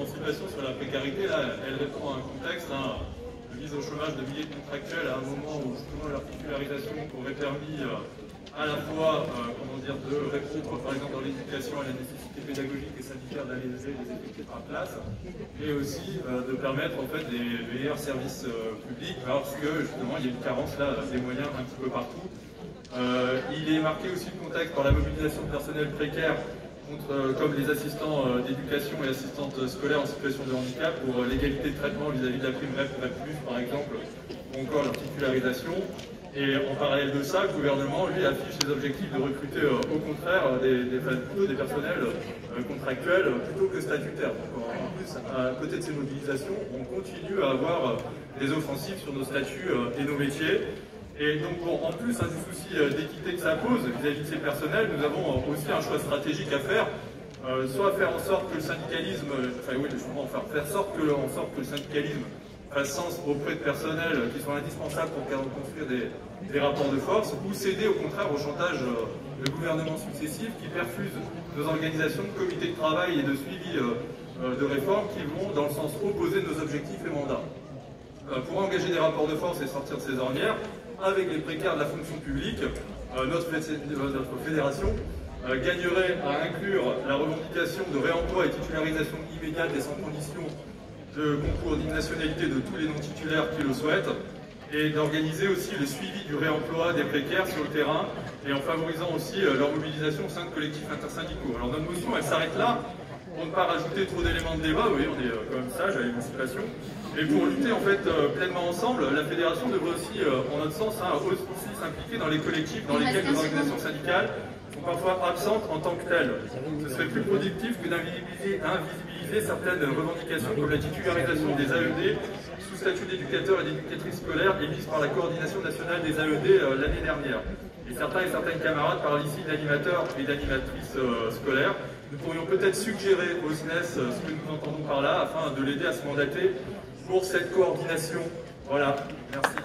d'émancipation sur la précarité, là, elle répond à un contexte, de mise au chômage de milliers de contractuels à un moment où justement leur titularisation aurait permis à la fois de répondre par exemple dans l'éducation à la nécessité pédagogique et sanitaire d'alléger les effectifs par place, et aussi de permettre en fait des meilleurs services publics parce que justement il y a une carence là des moyens un petit peu partout. Il est marqué aussi le contexte par la mobilisation de personnel précaire comme les assistants d'éducation et assistantes scolaires en situation de handicap pour l'égalité de traitement vis-à-vis de la prime REP par exemple, ou encore leur titularisation. Et en parallèle de ça, le gouvernement, lui, affiche ses objectifs de recruter au contraire plutôt des personnels contractuels plutôt que statutaires. Donc, en plus, à côté de ces mobilisations, on continue à avoir des offensives sur nos statuts et nos métiers. Et donc, bon, en plus du souci d'équité que ça pose vis-à-vis de ces personnels, nous avons aussi un choix stratégique à faire. Soit faire en sorte que le syndicalisme, faire en sorte que le syndicalisme fasse sens auprès de personnels qui sont indispensables pour construire des rapports de force, ou céder au contraire au chantage de gouvernements successifs qui perfusent nos organisations de comités de travail et de suivi de réformes qui vont dans le sens opposé de nos objectifs et mandats. Pour engager des rapports de force et sortir de ces ornières, avec les précaires de la fonction publique, notre fédération gagnerait à inclure la revendication de réemploi et titularisation immédiate et sans condition de concours d'inationalité de tous les non-titulaires qui le souhaitent, et d'organiser aussi le suivi du réemploi des précaires sur le terrain, et en favorisant aussi leur mobilisation au sein de collectifs intersyndicaux. Alors notre motion, elle s'arrête là, pour ne pas rajouter trop d'éléments de débat, oui, on est quand même sage à l'émancipation. Et pour lutter en fait pleinement ensemble, la fédération devrait aussi, en notre sens, aussi s'impliquer dans les collectifs dans lesquels les organisations syndicales sont parfois absentes en tant que telles. Ce serait plus productif que d'invisibiliser certaines revendications comme la titularisation des AED sous statut d'éducateurs et d'éducatrices scolaires émises par la coordination nationale des AED l'année dernière. Et certains et certaines camarades parlent ici d'animateurs et d'animatrices scolaires. Nous pourrions peut-être suggérer au SNES ce que nous entendons par là afin de l'aider à se mandater pour cette coordination. Voilà, merci.